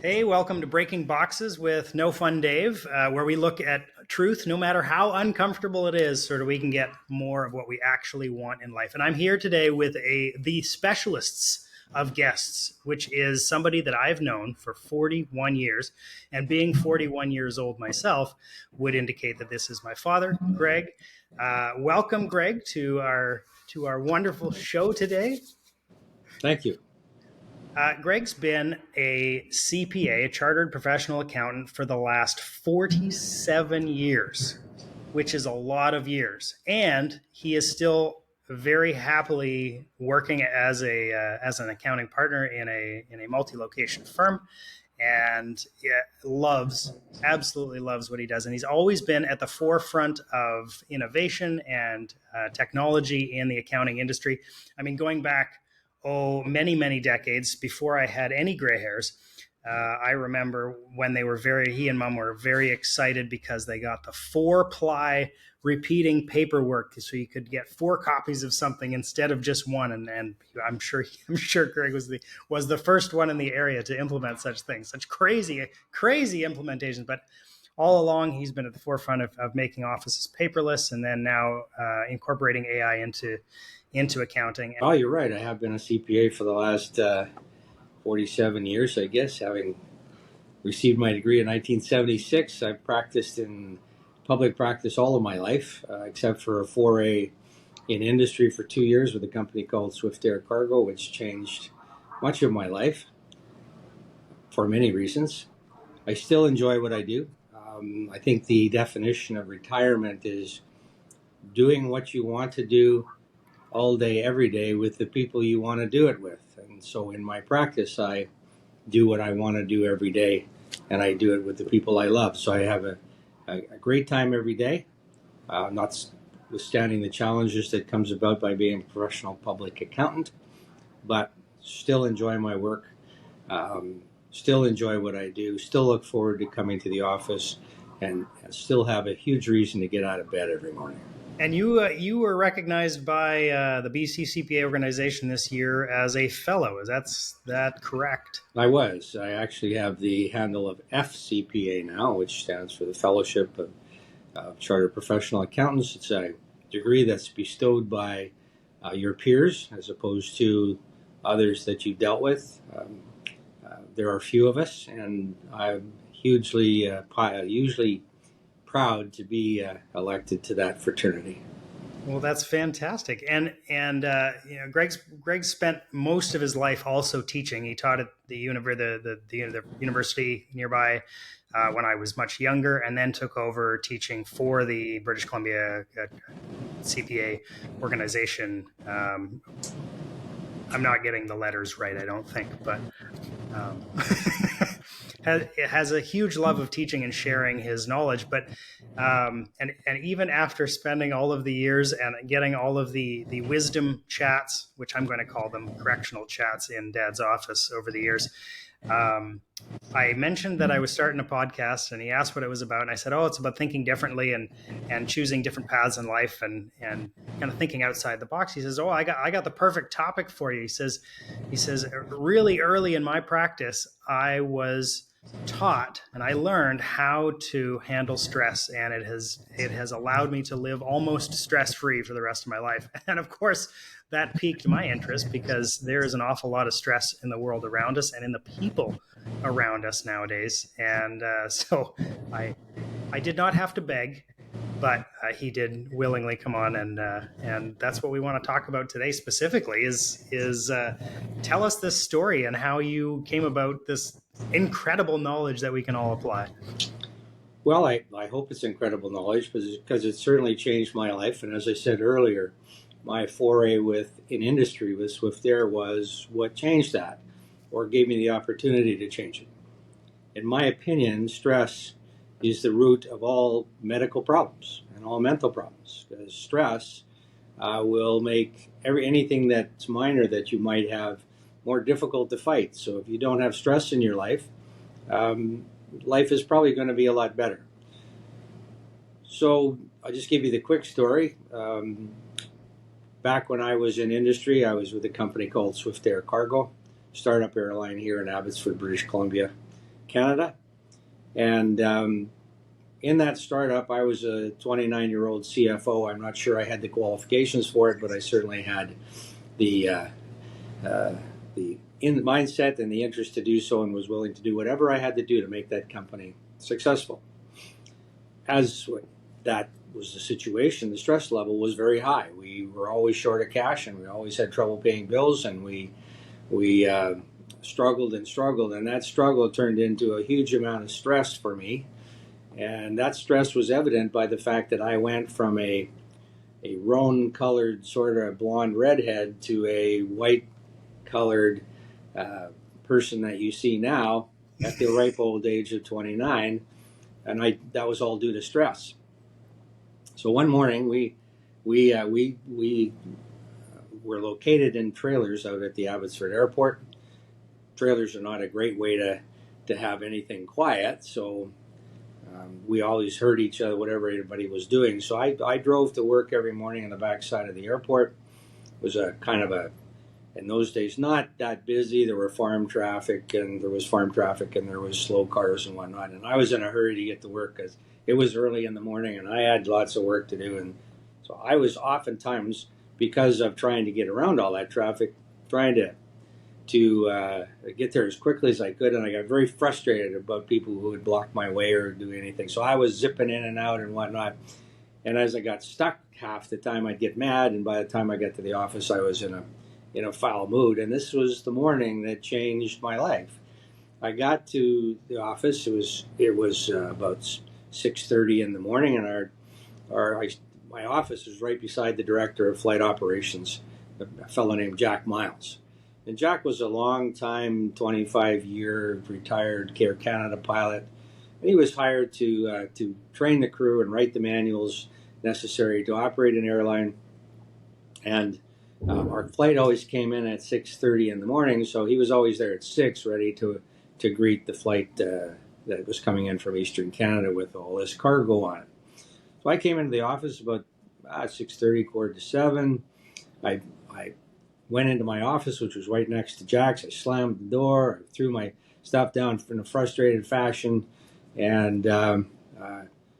Hey, welcome to Breaking Boxes with No Fun Dave, where we look at truth, no matter how uncomfortable it is, so that we can get more of what we actually want in life. And I'm here today with the specialists of guests, which is somebody that I've known for 41 years. And being 41 years old myself would indicate that this is my father, Greg. Welcome, Greg, to our wonderful show today. Thank you. Greg's been a CPA, a chartered professional accountant, for the last 47 years, which is a lot of years. And he is still very happily working as an accounting partner in a multi-location firm, and absolutely loves what he does. And he's always been at the forefront of innovation and technology in the accounting industry. I mean, going back many decades before I had any gray hairs. I remember when he and mom were very excited because they got the 4-ply repeating paperwork, so you could get 4 copies of something instead of just one. And I'm sure Greg was the first one in the area to implement such things, such crazy implementations. But all along, he's been at the forefront of making offices paperless, and then now incorporating AI into accounting. Oh, you're right. I have been a CPA for the last 47 years, I guess, having received my degree in 1976. I've practiced in public practice all of my life, except for a foray in industry for 2 years with a company called Swift Air Cargo, which changed much of my life for many reasons. I still enjoy what I do. I think the definition of retirement is doing what you want to do all day, every day with the people you want to do it with. And so in my practice, I do what I want to do every day, and I do it with the people I love. So I have a great time every day, notwithstanding the challenges that comes about by being a professional public accountant, but still enjoy my work, still enjoy what I do, still look forward to coming to the office, and still have a huge reason to get out of bed every morning. And you were recognized by the BC CPA organization this year as a fellow. Is that correct? I was. I actually have the handle of FCPA now, which stands for the Fellowship of Chartered Professional Accountants. It's a degree that's bestowed by your peers as opposed to others that you dealt with. There are a few of us, and I'm usually proud to be elected to that fraternity. Well, that's fantastic. And Greg spent most of his life also teaching. He taught at the university nearby when I was much younger, and then took over teaching for the British Columbia CPA organization. I'm not getting the letters right, I don't think, but has a huge love of teaching and sharing his knowledge. But and even after spending all of the years and getting all of the wisdom chats, which I'm going to call them correctional chats, in Dad's office over the years, I mentioned that I was starting a podcast, and he asked what it was about, and I said, "Oh, it's about thinking differently and choosing different paths in life and kind of thinking outside the box." He says, "Oh, I got the perfect topic for you." He says, really early in my practice, I was taught and I learned how to handle stress, and it has allowed me to live almost stress-free for the rest of my life. And of course, that piqued my interest because there is an awful lot of stress in the world around us and in the people around us nowadays. And so I did not have to beg, but he did willingly come on, and that's what we want to talk about today specifically is tell us this story and how you came about this incredible knowledge that we can all apply. Well, I hope it's incredible knowledge because it certainly changed my life. And as I said earlier, my foray in industry with Swift Air was what changed that, or gave me the opportunity to change it. In my opinion, stress is the root of all medical problems and all mental problems, because stress will make anything that's minor that you might have more difficult to fight. So if you don't have stress in your life, life is probably going to be a lot better. So I'll just give you the quick story. Back when I was in industry, I was with a company called Swift Air Cargo, startup airline here in Abbotsford, British Columbia. Canada. And in that startup, I was a 29-year-old CFO. I'm not sure I had the qualifications for it, but I certainly had the mindset and the interest to do so, and was willing to do whatever I had to do to make that company successful. As that was the situation, the stress level was very high. We were always short of cash, and we always had trouble paying bills, and we struggled and struggled, and that struggle turned into a huge amount of stress for me. And that stress was evident by the fact that I went from a roan-colored sort of blonde redhead to a white-colored person that you see now at the ripe old age of 29, and that was all due to stress. So one morning we were located in trailers out at the Abbotsford Airport. Trailers are not a great way to have anything quiet, so we always heard each other, whatever everybody was doing. So I drove to work every morning on the backside of the airport. It was a kind of in those days, not that busy. There were farm traffic, and there was slow cars and whatnot. And I was in a hurry to get to work because it was early in the morning, and I had lots of work to do. And so I was oftentimes, because of trying to get around all that traffic, trying to get there as quickly as I could, and I got very frustrated about people who would block my way or do anything. So I was zipping in and out and whatnot. And as I got stuck, half the time I'd get mad, and by the time I got to the office, I was in a foul mood. And this was the morning that changed my life. I got to the office. It was about 6:30 in the morning, and my office was right beside the director of flight operations, a fellow named Jack Miles. And Jack was a long-time, 25-year retired Air Canada pilot. And he was hired to train the crew and write the manuals necessary to operate an airline. And our flight always came in at 6:30 in the morning, so he was always there at 6, ready to greet the flight that was coming in from Eastern Canada with all this cargo on it. So I came into the office about 6:30, 6:45. I went into my office, which was right next to Jack's. I slammed the door, I threw my stuff down in a frustrated fashion, and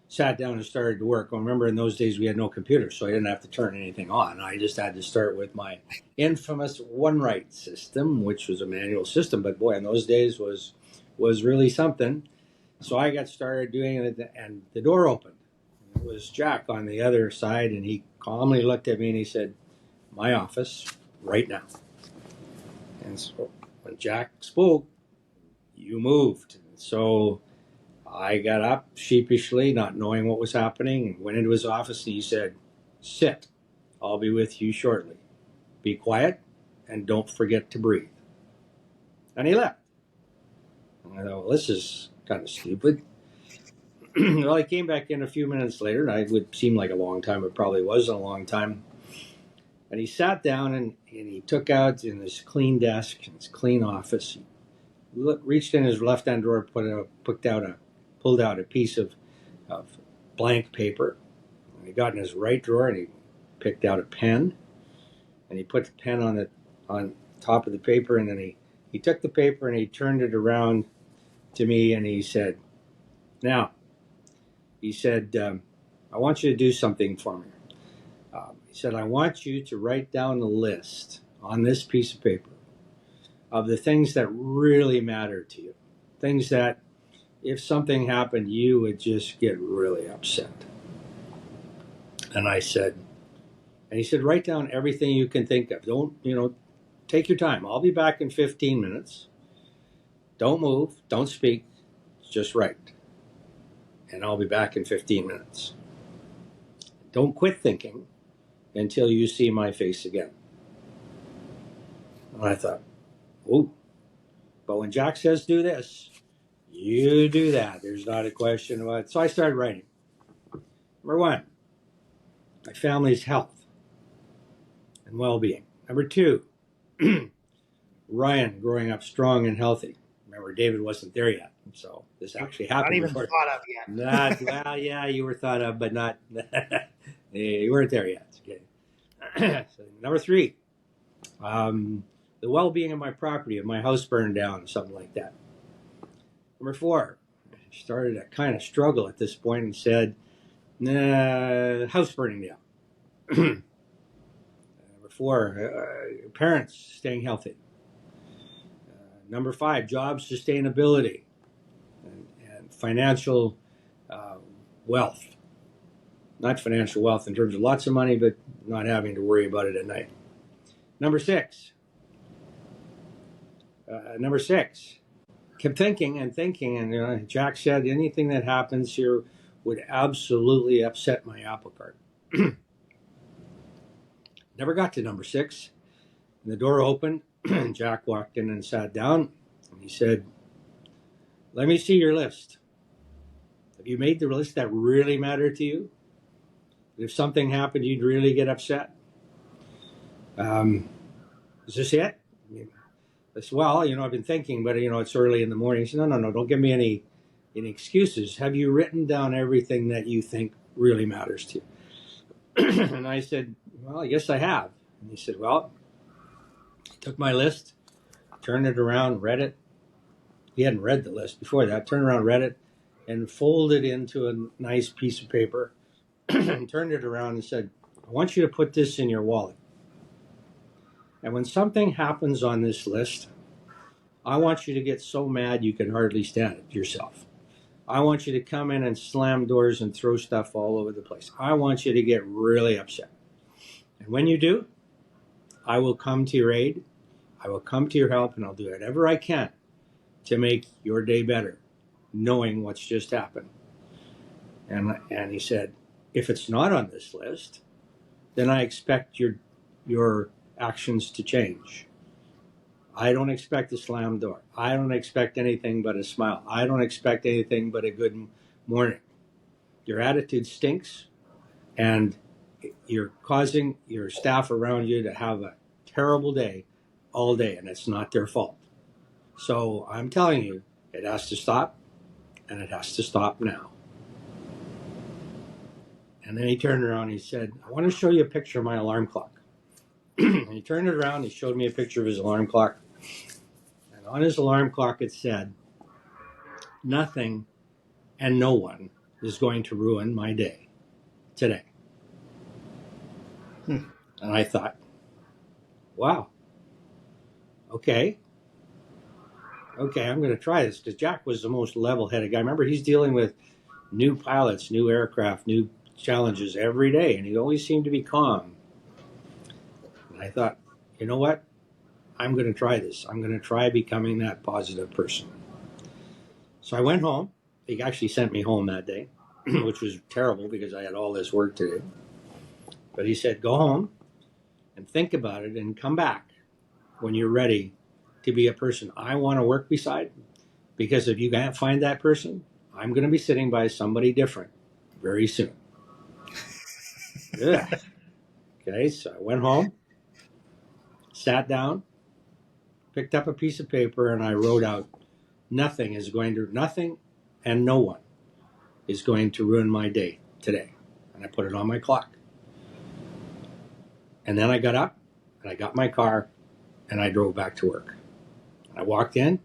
sat down and started to work. Well, remember, in those days we had no computers, so I didn't have to turn anything on. I just had to start with my infamous OneWrite system, which was a manual system, but boy, in those days was really something. So I got started doing it, and the door opened. It was Jack on the other side, and he calmly looked at me and he said, "My office, right now." And so when Jack spoke, you moved. So I got up sheepishly, not knowing what was happening, and went into his office, and he said, "Sit. I'll be with you shortly. Be quiet, and don't forget to breathe." And he left. And I thought, well, this is kind of stupid. Well, he came back in a few minutes later, and it would seem like a long time. It probably wasn't a long time. And he sat down, and he took out in his clean desk, in his clean office, he reached in his left-hand drawer, pulled out a piece of blank paper. And he got in his right drawer, and he picked out a pen, and he put the pen on top of the paper, and then he took the paper and he turned it around to me, and he said, "Now," he said, "I want you to do something for me." He said, "I want you to write down a list on this piece of paper of the things that really matter to you, things that if something happened, you would just get really upset." And he said, "Write down everything you can think of. Don't, take your time. I'll be back in 15 minutes. Don't move, don't speak, just write. And I'll be back in 15 minutes. Don't quit thinking until you see my face again." And I thought, "Ooh, but when Jack says do this, you do that. There's not a question about it." So I started writing. Number 1, my family's health and well-being. Number 2, Ryan growing up strong and healthy. Remember, David wasn't there yet, so this actually happened. Not even before. thought of yet. Well, yeah, you were thought of, but not. You weren't there yet. Okay. So, number 3, the well-being of my property, if my house burned down, something like that. Number 4, I started to kind of struggle at this point and said, nah, house burning down. Number 4, parents staying healthy. Number 5, job sustainability and financial wealth. Not financial wealth in terms of lots of money, but not having to worry about it at night. Number 6, kept thinking and thinking, and Jack said anything that happens here would absolutely upset my apple cart. Never got to number 6. And the door opened, and Jack walked in and sat down, and he said, let me see your list. Have you made the list that really mattered to you? If something happened, you'd really get upset? Is this it? I said, well, I've been thinking, but, it's early in the morning. He said, no, don't give me any excuses. Have you written down everything that you think really matters to you? And I said, well, I guess I have. And he said, well, I took my list, turned it around, read it. He hadn't read the list before that. Turned around, read it, and folded into a nice piece of paper and turned it around and said, I want you to put this in your wallet. And when something happens on this list, I want you to get so mad you can hardly stand it yourself. I want you to come in and slam doors and throw stuff all over the place. I want you to get really upset. And when you do, I will come to your aid. I will come to your help, and I'll do whatever I can to make your day better, knowing what's just happened. And he said, if it's not on this list, then I expect your actions to change. I don't expect a slam door. I don't expect anything but a smile. I don't expect anything but a good morning. Your attitude stinks, and you're causing your staff around you to have a terrible day all day, and it's not their fault. So I'm telling you, it has to stop, and it has to stop now. And then he turned around and he said, I want to show you a picture of my alarm clock. And he turned it around, he showed me a picture of his alarm clock. And on his alarm clock it said, nothing and no one is going to ruin my day today. And I thought, wow, okay, I'm going to try this, because Jack was the most level-headed guy. Remember, he's dealing with new pilots, new aircraft, new challenges every day, and he always seemed to be calm. And I thought, you know what? I'm going to try this. I'm going to try becoming that positive person. So I went home. He actually sent me home that day, which was terrible because I had all this work to do. But he said, go home and think about it and come back when you're ready to be a person I want to work beside. Because if you can't find that person, I'm going to be sitting by somebody different very soon. Yeah. Okay, so I went home, sat down, picked up a piece of paper, and I wrote out, nothing and no one is going to ruin my day today. And I put it on my clock. And then I got up, and I got my car, and I drove back to work. I walked in.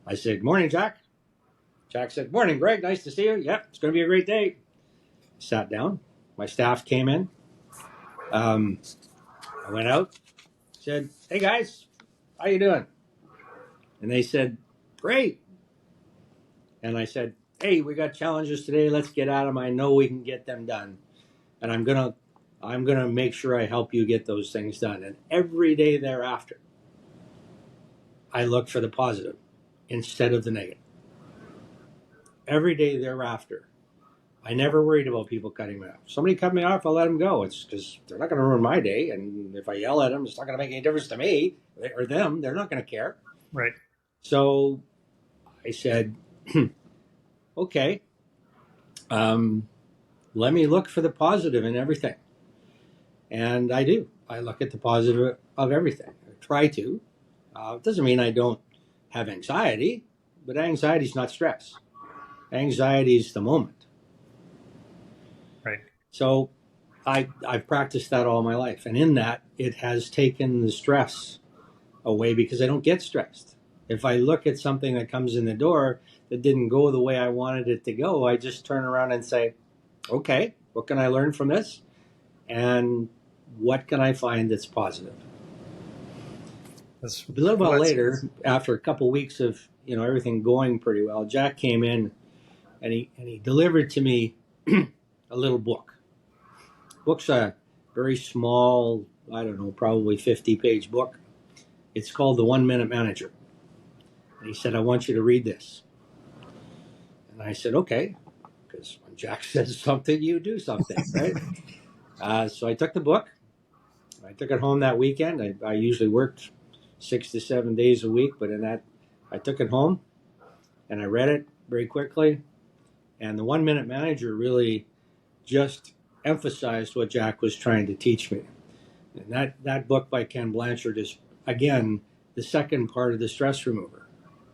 I said, morning, Jack. Jack said, morning, Greg. Nice to see you. Yep, it's going to be a great day. Sat down. My staff came in. I went out, said, hey, guys, how you doing? And they said, great. And I said, hey, we got challenges today. Let's get at them. I know we can get them done. And I'm gonna make sure I help you get those things done. And every day thereafter, I looked for the positive instead of the negative. Every day thereafter, I never worried about people cutting me off. Somebody cut me off, I'll let them go. It's because they're not going to ruin my day. And if I yell at them, it's not going to make any difference to me or them. They're not going to care. Right. So I said, okay, let me look for the positive in everything. And I do. I look at the positive of everything. I try to. It doesn't mean I don't have anxiety, but anxiety is not stress. Anxiety is the moment. Right. So I've practiced that all my life. And in that, it has taken the stress away because I don't get stressed. If I look at something that comes in the door that didn't go the way I wanted it to go, I just turn around and say, okay, what can I learn from this? And what can I find that's positive? A little while later, after a couple of weeks of everything going pretty well, Jack came in and he delivered to me a little book. Book's a very small, I don't know, probably 50-page book. It's called The 1 Minute Manager. And he said, I want you to read this. And I said, okay, because when Jack says something, you do something, right? So I took the book. I took it home that weekend. I usually worked 6 to 7 days a week, but I took it home and I read it very quickly. And the 1 Minute Manager really just emphasized what Jack was trying to teach me. And that book by Ken Blanchard is, again, the second part of the stress remover,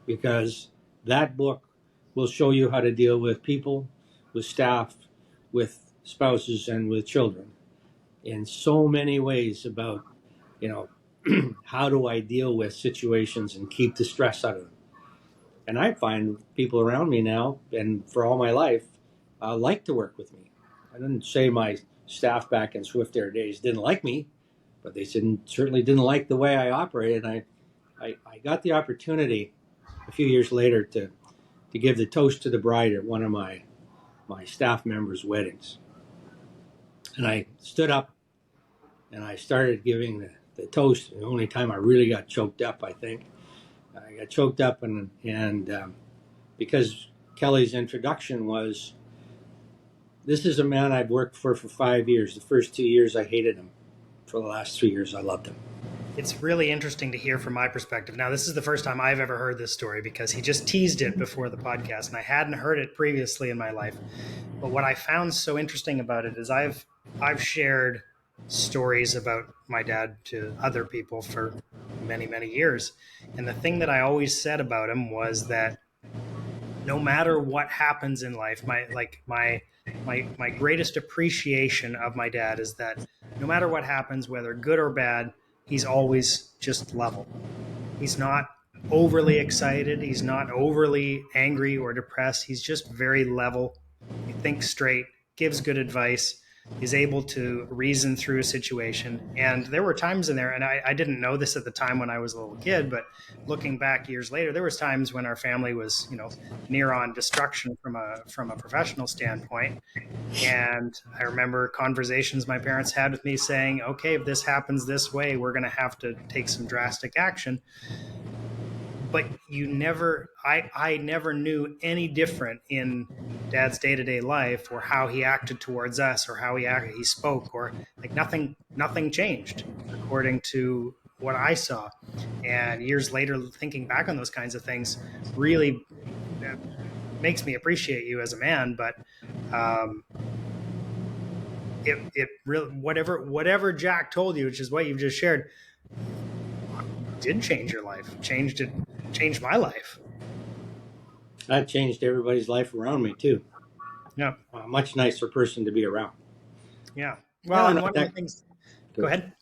because that book will show you how to deal with people, with staff, with spouses, and with children in so many ways about, how do I deal with situations and keep the stress out of them. And I find people around me now, and for all my life, like to work with me. I didn't say my staff back in Swift Air days didn't like me, but they certainly didn't like the way I operated. And I got the opportunity a few years later to give the toast to the bride at one of my staff members' weddings. And I stood up and I started giving the toast. The only time I really got choked up, I think. I got choked up and because Kelly's introduction was, this is a man I've worked for 5 years. The first 2 years I hated him. For the last 3 years I loved him. It's really interesting to hear from my perspective. Now, this is the first time I've ever heard this story because he just teased it before the podcast, and I hadn't heard it previously in my life. But what I found so interesting about it is I've shared stories about my dad to other people for many, many years. And the thing that I always said about him was that no matter what happens in life, my greatest appreciation of my dad is that no matter what happens, whether good or bad, he's always just level. He's not overly excited. He's not overly angry or depressed. He's just very level. He thinks straight, gives good advice, is able to reason through a situation. And there were times in there, and I didn't know this at the time when I was a little kid, but looking back years later, there was times when our family was, near on destruction from a professional standpoint. And I remember conversations my parents had with me saying, okay, if this happens this way, we're going to have to take some drastic action. But I never knew any different in Dad's day-to-day life or how he acted towards us or how he spoke, or like nothing changed according to what I saw. And years later, thinking back on those kinds of things really makes me appreciate you as a man. But it really, whatever Jack told you, which is what you've just shared, did change your life, changed my life. That changed everybody's life around me too. Yeah. A much nicer person to be around. Yeah. Well, and one of the things, go ahead.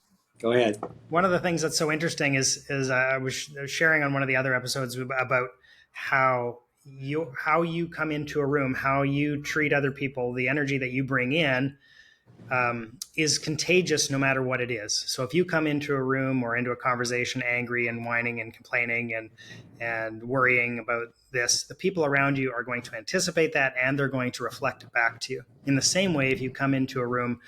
Go ahead. One of the things that's so interesting is I was sharing on one of the other episodes about how you come into a room, how you treat other people, the energy that you bring in is contagious no matter what it is. So if you come into a room or into a conversation angry and whining and complaining and worrying about this, the people around you are going to anticipate that and they're going to reflect it back to you. In the same way, if you come into a room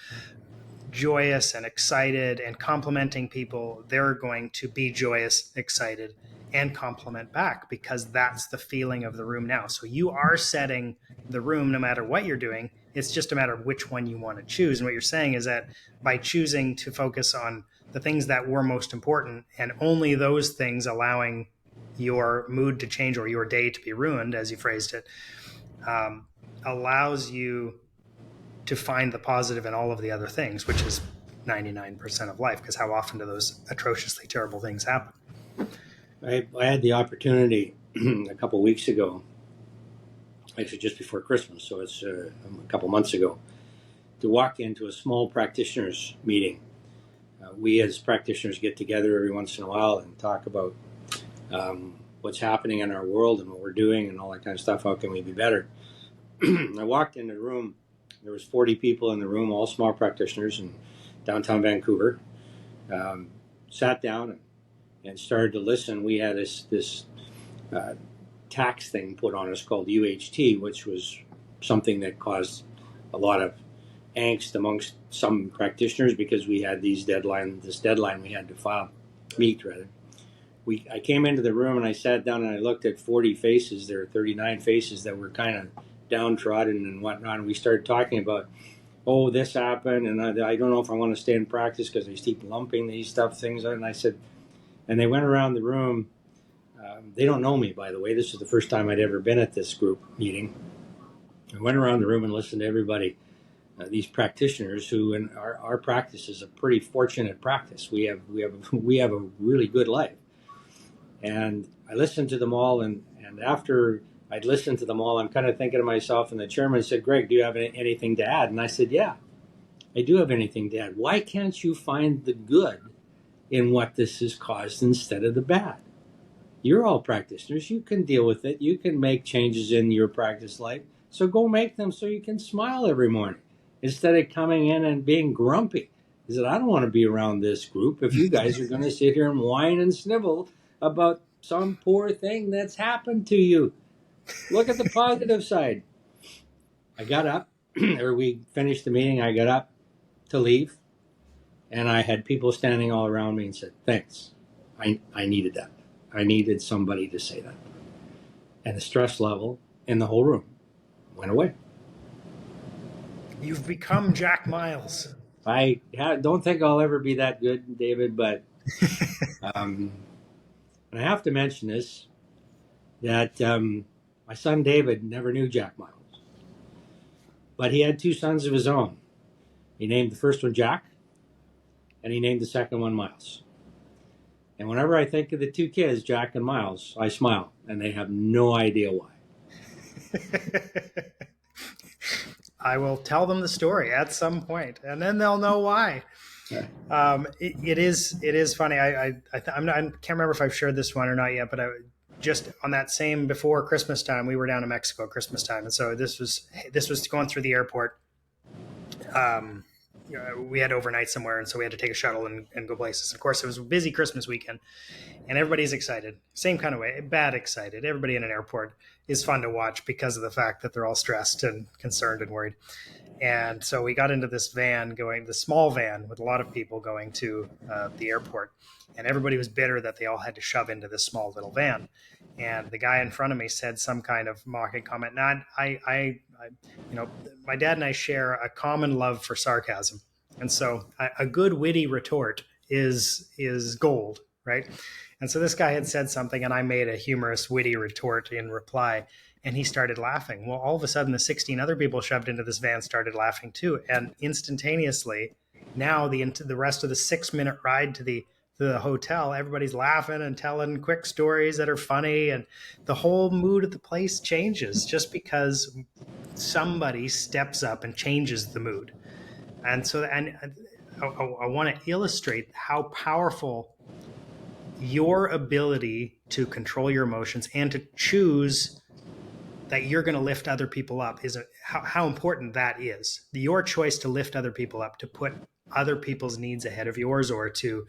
joyous and excited and complimenting people, they're going to be joyous, excited, and compliment back, because that's the feeling of the room now. So you are setting the room no matter what you're doing. It's just a matter of which one you want to choose. And what you're saying is that by choosing to focus on the things that were most important and only those things allowing your mood to change or your day to be ruined, as you phrased it, allows you to find the positive in all of the other things, which is 99% of life, because how often do those atrociously terrible things happen? I had the opportunity a couple weeks ago, actually just before Christmas, so it's a couple months ago, to walk into a small practitioners meeting. We as practitioners get together every once in a while and talk about what's happening in our world and what we're doing and all that kind of stuff. How can we be better? I walked in the room. There was 40 people in the room, all small practitioners in downtown Vancouver. Sat down and started to listen. We had this tax thing put on us called UHT, which was something that caused a lot of angst amongst some practitioners because we had this deadline we had to meet. I came into the room and I sat down and I looked at 40 faces. There were 39 faces that were kind of downtrodden and whatnot. And we started talking about, oh, this happened, and I don't know if I want to stay in practice because they keep lumping these things. And I said, and they went around the room. They don't know me, by the way. This is the first time I'd ever been at this group meeting. I went around the room and listened to everybody, these practitioners who, in our practice is a pretty fortunate practice. We have a really good life. And I listened to them all, and after I'd listened to them all, I'm kind of thinking to myself, and the chairman said, Greg, do you have anything to add? And I said, yeah, I do have anything to add. Why can't you find the good in what this has caused instead of the bad? You're all practitioners. You can deal with it. You can make changes in your practice life. So go make them so you can smile every morning instead of coming in and being grumpy. He said, I don't want to be around this group if you guys are going to sit here and whine and snivel about some poor thing that's happened to you. Look at the positive side. I got up, or we finished the meeting. I got up to leave, and I had people standing all around me and said, thanks. I needed that. I needed somebody to say that. And the stress level in the whole room went away. You've become Jack Miles. I don't think I'll ever be that good, David, but and I have to mention this, that my son David never knew Jack Miles. But he had two sons of his own. He named the first one Jack, and he named the second one Miles. And whenever I think of the two kids, Jack and Miles, I smile, and they have no idea why. I will tell them the story at some point, and then they'll know why. It is funny. I can't remember if I've shared this one or not yet, but just on that same before Christmas time, we were down in Mexico Christmas time, and so this was going through the airport. We had overnight somewhere, and so we had to take a shuttle and go places. Of course, it was a busy Christmas weekend, and everybody's excited. Same kind of way, bad excited. Everybody in an airport is fun to watch because of the fact that they're all stressed and concerned and worried. And so we got into this the small van with a lot of people going to the airport, and everybody was bitter that they all had to shove into this small little van. And the guy in front of me said some kind of mocking comment. Now, my dad and I share a common love for sarcasm, and so a good witty retort is gold, right? And so this guy had said something, and I made a humorous, witty retort in reply, and he started laughing. Well, all of a sudden, the 16 other people shoved into this van started laughing too, and instantaneously, now the rest of the 6-minute ride to the hotel, everybody's laughing and telling quick stories that are funny, and the whole mood of the place changes just because somebody steps up and changes the mood. And so, and I want to illustrate how powerful your ability to control your emotions and to choose that you're going to lift other people up is how important that is. Your choice to lift other people up, to put other people's needs ahead of yours, or to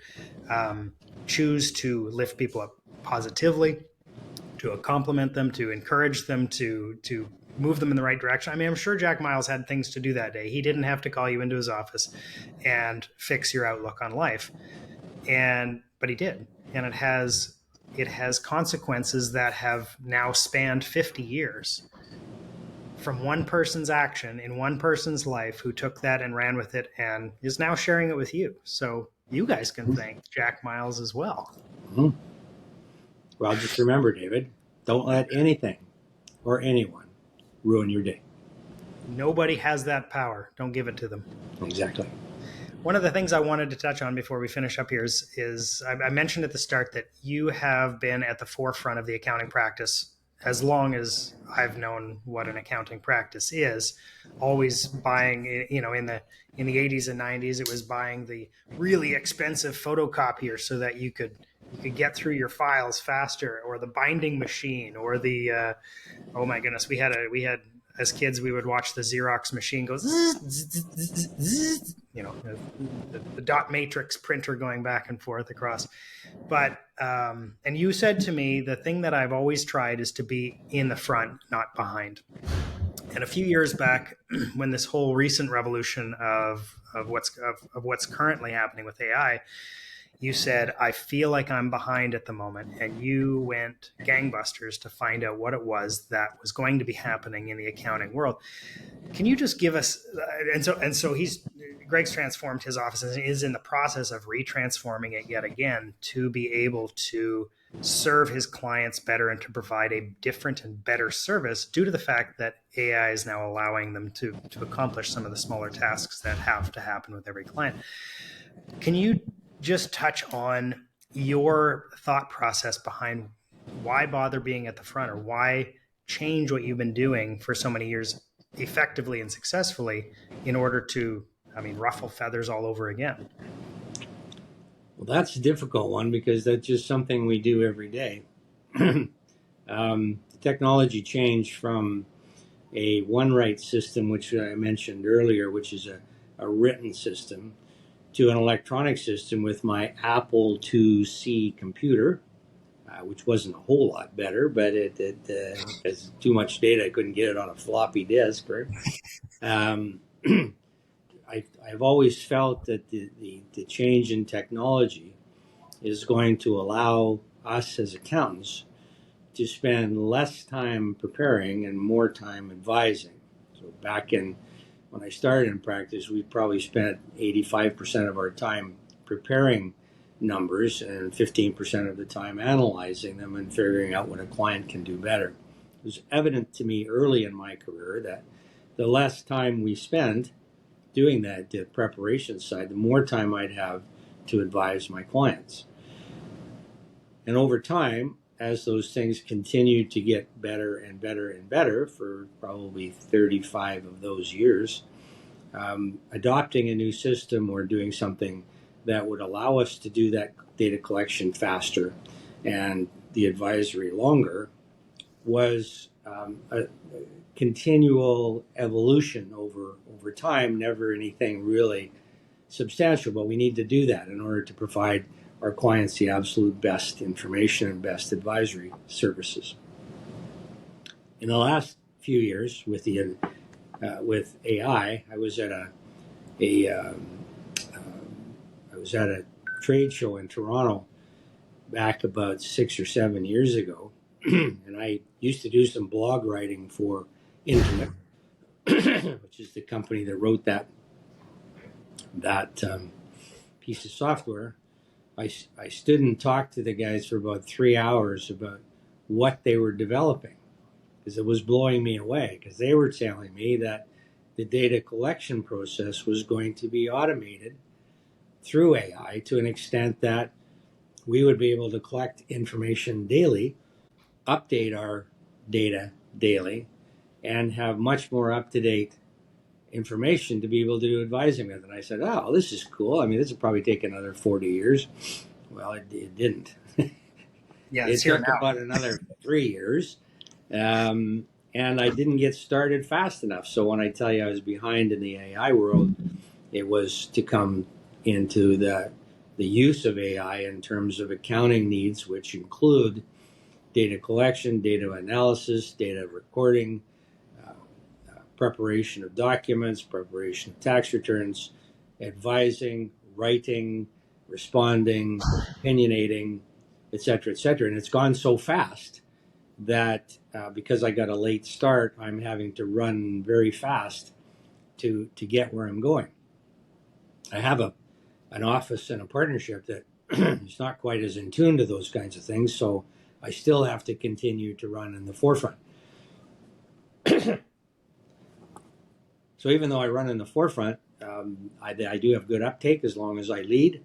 choose to lift people up positively, to compliment them, to encourage them, to move them in the right direction. I mean, I'm sure Jack Miles had things to do that day. He didn't have to call you into his office and fix your outlook on life, but he did, and it has consequences that have now spanned 50 years from one person's action in one person's life who took that and ran with it and is now sharing it with you. So you guys can thank Jack Miles as well. Mm-hmm. Well, just remember, David, don't let anything or anyone ruin your day. Nobody has that power. Don't give it to them. Exactly. One of the things I wanted to touch on before we finish up here is I mentioned at the start that you have been at the forefront of the accounting practice as long as I've known what an accounting practice is. Always buying, in the 80s and 90s, it was buying the really expensive photocopier so that you could you could get through your files faster, or the binding machine, or the oh my goodness, we had as kids, we would watch the Xerox machine go zzz, zzz, zzz, zzz, the dot matrix printer going back and forth across. But and you said to me, the thing that I've always tried is to be in the front, not behind. And a few years back, when this whole recent revolution of what's currently happening with AI, you said, I feel like I'm behind at the moment. And you went gangbusters to find out what it was that was going to be happening in the accounting world. Can you just give us, and so Greg's transformed his office and is in the process of retransforming it yet again to be able to serve his clients better and to provide a different and better service due to the fact that AI is now allowing them to accomplish some of the smaller tasks that have to happen with every client. Can you just touch on your thought process behind why bother being at the front, or why change what you've been doing for so many years effectively and successfully in order to, ruffle feathers all over again? Well, that's a difficult one because that's just something we do every day. Technology changed from a OneWrite system, which I mentioned earlier, which is a written system, to an electronic system with my Apple IIc computer, which wasn't a whole lot better, but it has too much data. I couldn't get it on a floppy disk, right? I've always felt that the change in technology is going to allow us as accountants to spend less time preparing and more time advising. So back when I started in practice, we probably spent 85% of our time preparing numbers and 15% of the time analyzing them and figuring out what a client can do better. It was evident to me early in my career that the less time we spend doing that, the preparation side, the more time I'd have to advise my clients. And over time, as those things continue to get better and better and better for probably 35 of those years, adopting a new system or doing something that would allow us to do that data collection faster and the advisory longer was a continual evolution over time, never anything really substantial, but we need to do that in order to provide our clients the absolute best information and best advisory services. In the last few years with AI, I was at a trade show in Toronto back about 6 or 7 years ago, and I used to do some blog writing for Intuit, which is the company that wrote that piece of software. I stood and talked to the guys for about 3 hours about what they were developing, because it was blowing me away, because they were telling me that the data collection process was going to be automated through AI to an extent that we would be able to collect information daily, update our data daily, and have much more up-to-date information to be able to do advising with. And I said, oh, this is cool. This would probably take another 40 years. Well, it didn't. Yeah, it took about another 3 years. And I didn't get started fast enough. So when I tell you I was behind in the AI world, it was to come into the use of AI in terms of accounting needs, which include data collection, data analysis, data recording, preparation of documents, preparation of tax returns, advising, writing, responding, opinionating, et cetera, et cetera. And it's gone so fast that because I got a late start, I'm having to run very fast to get where I'm going. I have an office and a partnership that is not quite as in tune to those kinds of things, so I still have to continue to run in the forefront. So even though I run in the forefront, I do have good uptake as long as I lead.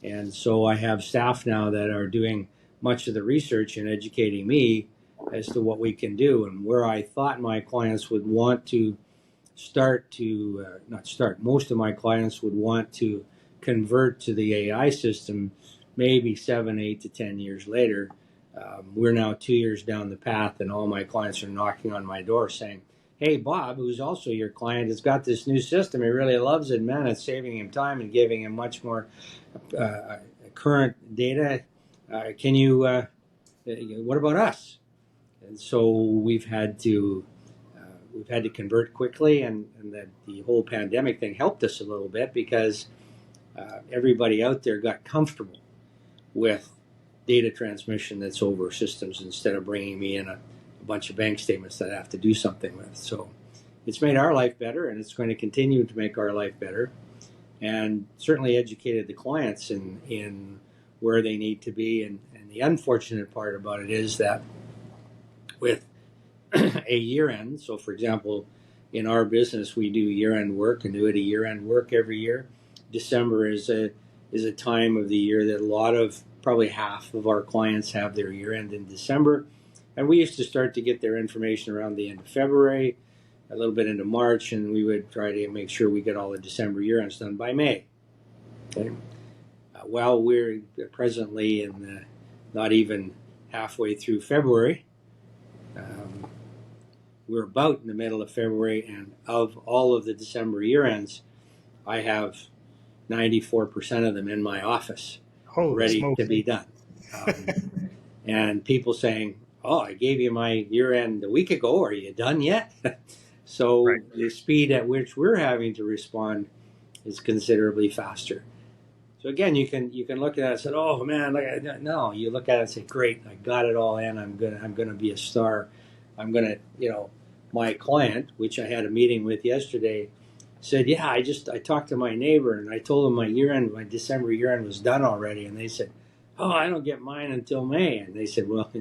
And so I have staff now that are doing much of the research and educating me as to what we can do. And where I thought my clients would want to most of my clients would want to convert to the AI system maybe 7, 8 to 10 years later, we're now 2 years down the path, and all my clients are knocking on my door saying, "Hey, Bob, who's also your client, has got this new system. He really loves it, man. It's saving him time and giving him much more current data. Can you? What about us?" And so we've had to convert quickly, and the whole pandemic thing helped us a little bit because everybody out there got comfortable with data transmission that's over systems instead of bringing me in a bunch of bank statements that I have to do something with. So it's made our life better, and it's going to continue to make our life better, and certainly educated the clients in where they need to be. And the unfortunate part about it is that with a year end, so for example, in our business, we do year-end work, annuity year-end work every year. December is a time of the year that a lot of, probably half of our clients have their year-end in December. And we used to start to get their information around the end of February, a little bit into March, and we would try to make sure we get all the December year-ends done by May. Okay. Well, we're presently in not even halfway through February. We're about in the middle of February, and of all of the December year-ends, I have 94% of them in my office, ready to be done. And people saying, "Oh, I gave you my year-end a week ago. Are you done yet?" So right. The speed at which we're having to respond is considerably faster. So again, you can look at it and say, "Oh man, no." You look at it and say, "Great, I got it all in. I'm gonna be a star. I'm gonna, my client, which I had a meeting with yesterday, said, "Yeah, I talked to my neighbor and I told him my December year-end was done already." And they said, "Oh, I don't get mine until May." And they said, "Well,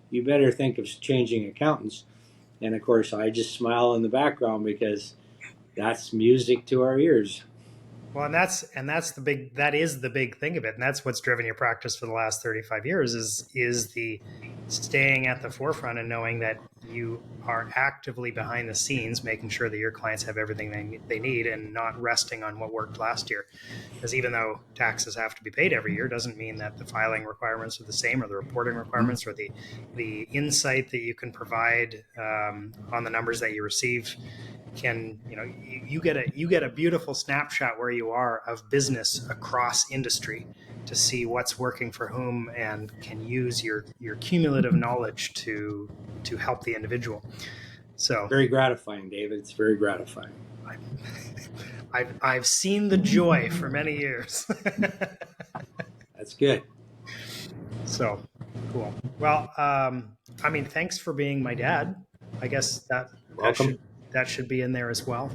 you better think of changing accountants." And of course, I just smile in the background because that's music to our ears. Well, and that's the big thing of it. And that's what's driven your practice for the last 35 years is the staying at the forefront and knowing that you are actively behind the scenes, making sure that your clients have everything they need and not resting on what worked last year. Because even though taxes have to be paid every year, doesn't mean that the filing requirements are the same, or the reporting requirements, or the insight that you can provide on the numbers that you receive can, you get a beautiful snapshot where you are of business across industry to see what's working for whom, and can use your cumulative knowledge to help the individual. So very gratifying, David. It's very gratifying. I've seen the joy for many years. That's good. So cool. Well, thanks for being my dad. I guess that should be in there as well.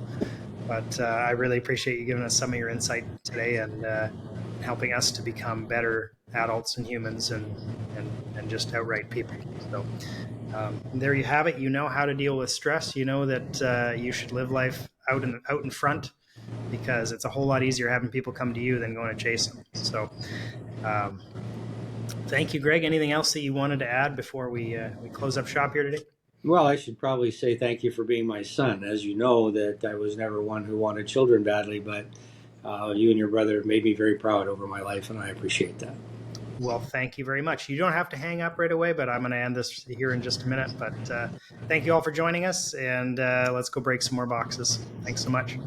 But I really appreciate you giving us some of your insight today and helping us to become better adults and humans and just outright people. So there you have it. You know how to deal with stress. You know that you should live life out in front, because it's a whole lot easier having people come to you than going to chase them. So thank you, Greg. Anything else that you wanted to add before we close up shop here today? Well, I should probably say thank you for being my son. As you know, that I was never one who wanted children badly, but you and your brother have made me very proud over my life, and I appreciate that. Well, thank you very much. You don't have to hang up right away, but I'm going to end this here in just a minute. But thank you all for joining us, and let's go break some more boxes. Thanks so much.